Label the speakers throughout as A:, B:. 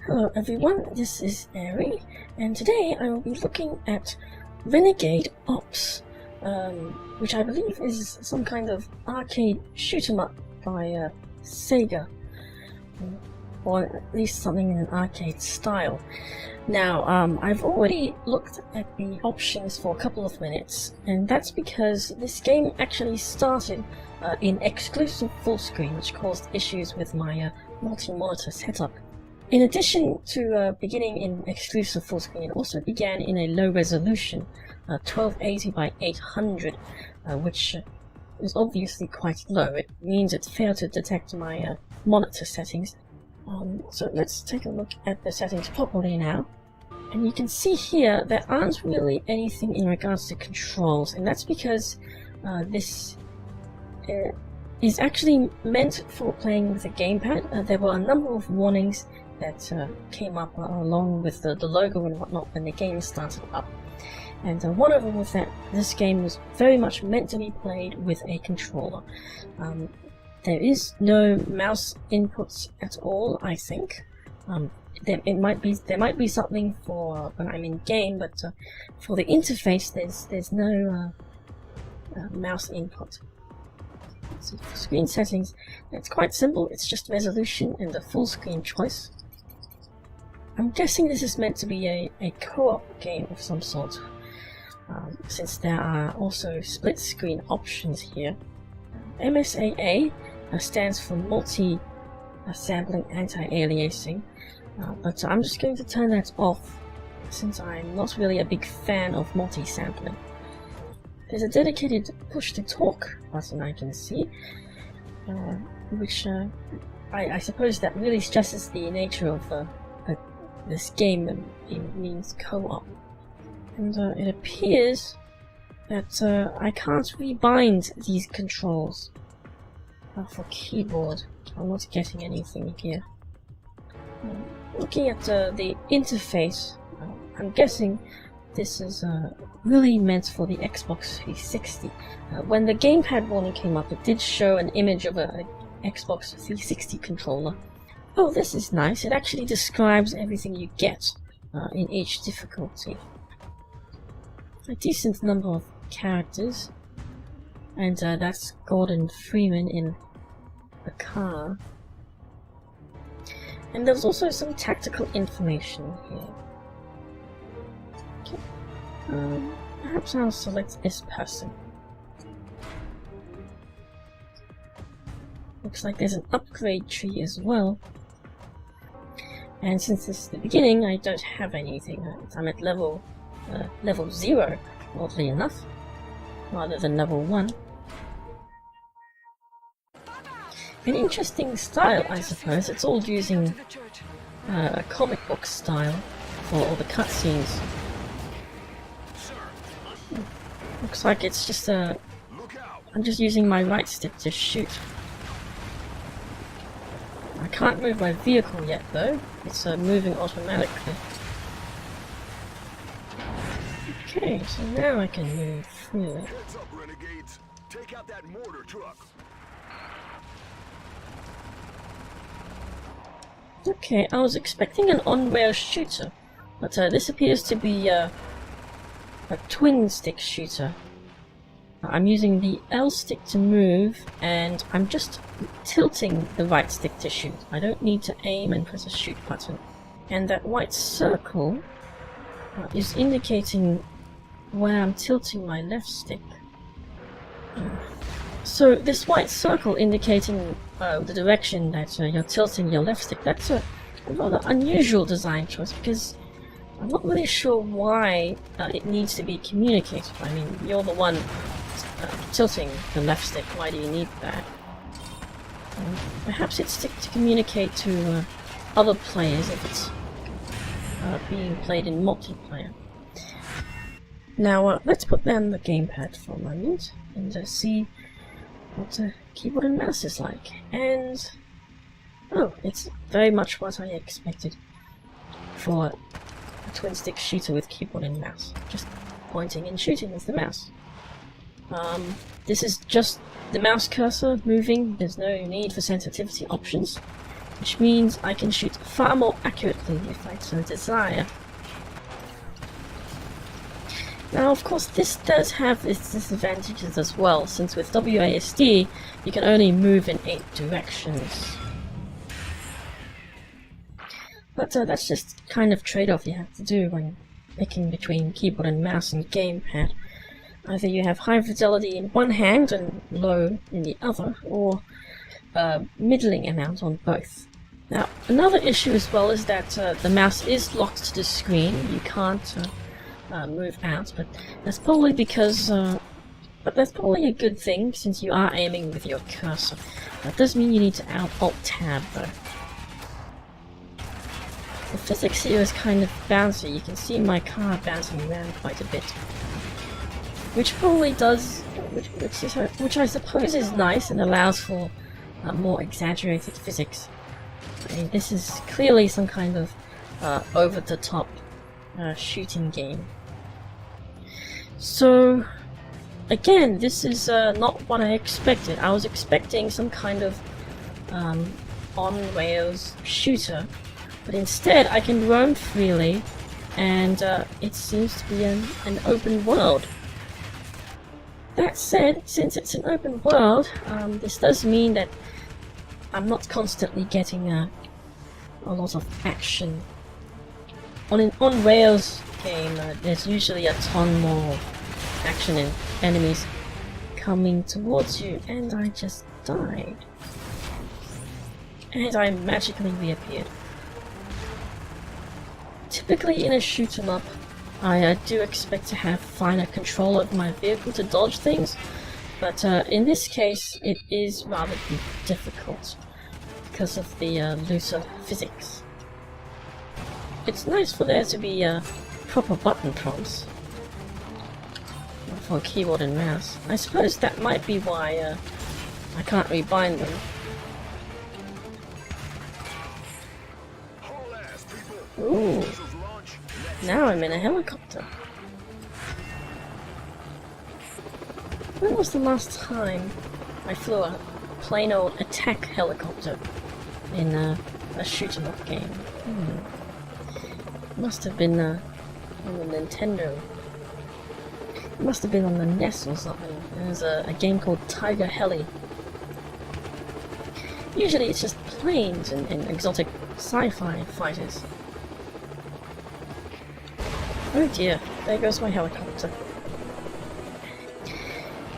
A: Hello everyone, this is Ari, and today I will be looking at Renegade Ops, which I believe is some kind of arcade shoot-'em-up by Sega, or at least something in an arcade style. Now, I've already looked at the options for a couple of minutes, and that's because this game actually started in exclusive full screen, which caused issues with my multi-monitor setup. In addition to beginning in exclusive full screen, it also began in a low resolution, 1280 by 800, which is obviously quite low. It means it failed to detect my monitor settings. So let's take a look at the settings properly now. And you can see here there aren't really anything in regards to controls, and that's because this is actually meant for playing with a gamepad. There were a number of warnings that came up along with the logo and whatnot when the game started up. And one of them was that this game was very much meant to be played with a controller. There is no mouse inputs at all, I think. There might be something for when I'm in game, but for the interface there's no mouse input. So for screen settings, it's quite simple. It's just resolution and the full screen choice. I'm guessing this is meant to be a co-op game of some sort, since there are also split screen options here. MSAA stands for multi-sampling anti-aliasing, but I'm just going to turn that off since I'm not really a big fan of multi-sampling. There's a dedicated push-to-talk button I can see, which I suppose that really stresses the nature of this game, and it means co-op. And it appears that I can't rebind these controls for keyboard. I'm not getting anything here. Looking at the interface, I'm guessing this is really meant for the Xbox 360. When the gamepad warning came up, it did show an image of an Xbox 360 controller. Oh, this is nice. It actually describes everything you get in each difficulty. A decent number of characters, and that's Gordon Freeman in the car. And there's also some tactical information here. Okay. Perhaps I'll select this person. Looks like there's an upgrade tree as well. And since this is the beginning, I don't have anything. I'm at level 0, oddly enough, rather than level 1. An interesting style, I suppose. It's all using a comic book style for all the cutscenes. Looks like it's just I'm just using my right stick to shoot. I can't move my vehicle yet though, it's moving automatically. Okay, so now I can move freely.
B: Heads up, renegades. Take out that mortar truck.
A: Okay, I was expecting an on-rail shooter, but this appears to be a twin-stick shooter. I'm using the L stick to move, and I'm just tilting the right stick to shoot. I don't need to aim and press a shoot button. And that white circle is indicating where I'm tilting my left stick. So this white circle indicating the direction that you're tilting your left stick, that's a rather unusual design choice, because I'm not really sure why it needs to be communicated. I mean, you're the one tilting the left stick, why do you need that? Perhaps it's to communicate to other players if it's being played in multiplayer. Now let's put down the gamepad for a moment and see what keyboard and mouse is like. And oh, it's very much what I expected for a twin stick shooter with keyboard and mouse. Just pointing and shooting with the mouse. This is just the mouse cursor moving. There's no need for sensitivity options. which means I can shoot far more accurately if I so desire. Now, of course, this does have its disadvantages as well, since with WASD, you can only move in 8 directions. But that's just kind of trade-off you have to do when picking between keyboard and mouse and gamepad. Either you have high fidelity in one hand and low in the other, or a middling amount on both. Now, another issue as well is that the mouse is locked to the screen. You can't move out, but that's probably because but that's probably a good thing since you are aiming with your cursor. That does mean you need to Alt-Tab though. The physics here is kind of bouncy. You can see my car bouncing around quite a bit, which probably does, which I suppose is nice and allows for more exaggerated physics. I mean, this is clearly some kind of over-the-top shooting game. So, again, this is not what I expected. I was expecting some kind of on-rails shooter, but instead I can roam freely, and it seems to be an open world. That said, since it's an open world, this does mean that I'm not constantly getting a lot of action. On an on-rails game, there's usually a ton more action and enemies coming towards you, and I just died. And I magically reappeared. Typically in a shoot 'em up, I do expect to have finer control of my vehicle to dodge things, but in this case it is rather difficult because of the looser physics. It's nice for there to be proper button prompts for keyboard and mouse. I suppose that might be why I can't rebind them. Ooh, now I'm in a helicopter. When was the last time I flew a plain old attack helicopter in a shoot-'em-up game? Must have been on the Nintendo. It must have been on the NES or something. There's a game called Tiger Heli. Usually it's just planes and exotic sci-fi fighters. Oh dear, there goes my helicopter.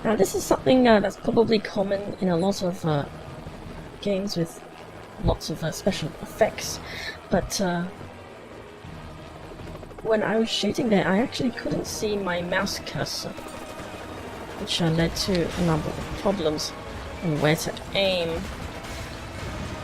A: Now this is something that's probably common in a lot of games with lots of special effects, but when I was shooting there I actually couldn't see my mouse cursor, which led to a number of problems on where to aim.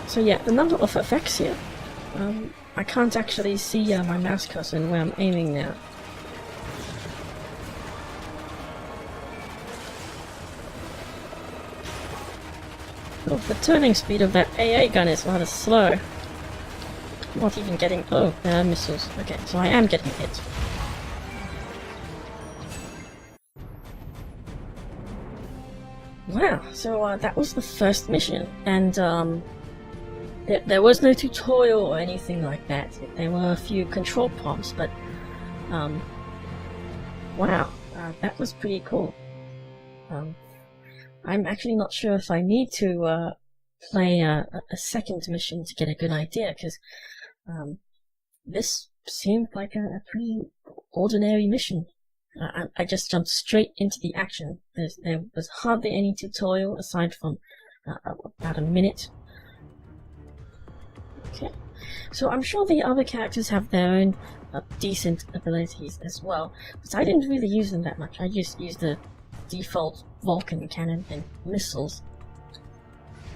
A: So yeah, the number of effects here. I can't actually see my mouse cursor and where I'm aiming now. Oh, the turning speed of that AA gun is rather slow. Not even getting... oh, there are missiles. Okay, so I am getting hit. Wow, so that was the first mission, and there was no tutorial or anything like that. There were a few control prompts, but wow, that was pretty cool. I'm actually not sure if I need to play a second mission to get a good idea, because this seemed like a pretty ordinary mission. I just jumped straight into the action. There was hardly any tutorial aside from about a minute. Okay, so I'm sure the other characters have their own decent abilities as well, but I didn't really use them that much. I just used the default Vulcan cannon and missiles.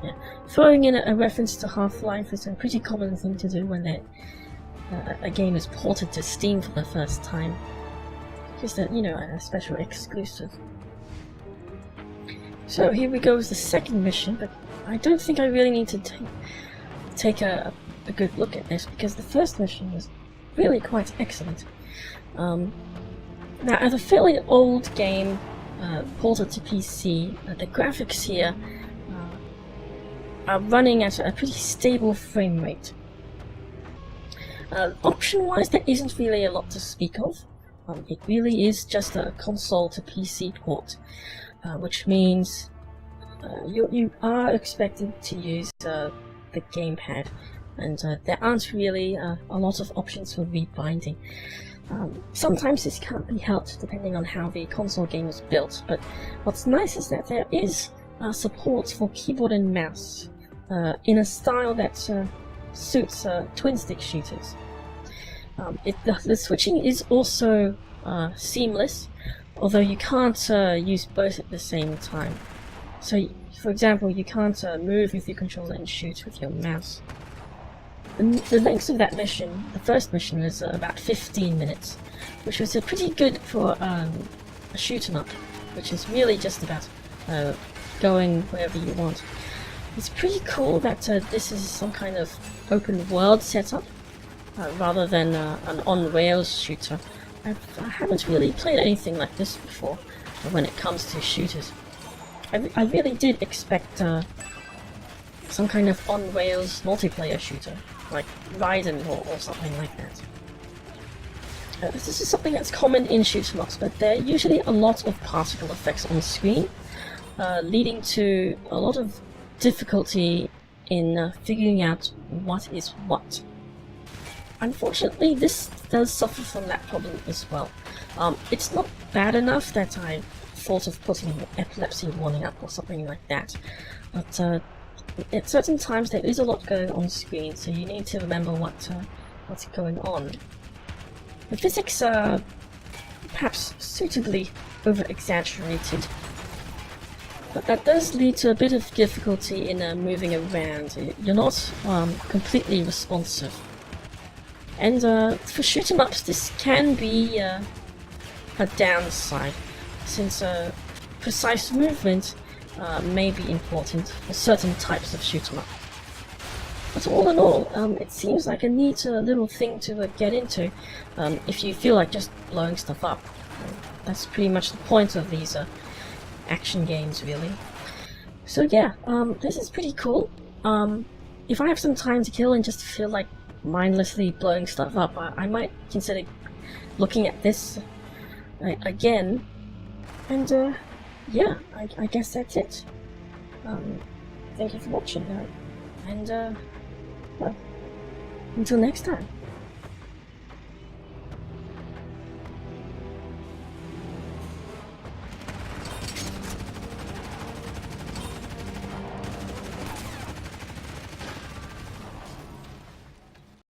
A: Yeah. Throwing in a reference to Half-Life is a pretty common thing to do when a game is ported to Steam for the first time. Just a special exclusive. So here we go with the second mission, but I don't think I really need to take a good look at this, because the first mission was really quite excellent. Now, as a fairly old game ported to PC, the graphics here are running at a pretty stable frame rate. Option-wise, there isn't really a lot to speak of. It really is just a console to PC port, which means you are expected to use the gamepad, and there aren't really a lot of options for rebinding. Sometimes this can't be helped depending on how the console game is built, but what's nice is that there is support for keyboard and mouse in a style that suits twin-stick shooters. The switching is also seamless, although you can't use both at the same time. So, for example, you can't move with your controller and shoot with your mouse. The length of that mission, the first mission, is about 15 minutes, which was pretty good for a shoot 'em up, which is really just about going wherever you want. It's pretty cool that this is some kind of open world setup, rather than an on-rails shooter. I haven't really played anything like this before when it comes to shooters. I really did expect some kind of on-rails multiplayer shooter, like Raiden or something like that. This is something that's common in shoot-'em ups, but there are usually a lot of particle effects on screen, leading to a lot of difficulty in figuring out what is what. Unfortunately, this does suffer from that problem as well. It's not bad enough that I thought of putting an epilepsy warning up or something like that, but at certain times there is a lot going on screen, so you need to remember what's going on. The physics are perhaps suitably over-exaggerated, but that does lead to a bit of difficulty in moving around. You're not completely responsive. And for shoot 'em ups, this can be a downside, since precise movement may be important for certain types of shoot 'em up. But all in all, it seems like a neat little thing to get into if you feel like just blowing stuff up. That's pretty much the point of these action games, really. So yeah, this is pretty cool. If I have some time to kill and just feel like mindlessly blowing stuff up, I might consider looking at this again. And yeah, I guess that's it. Thank you for watching, and well, until next time.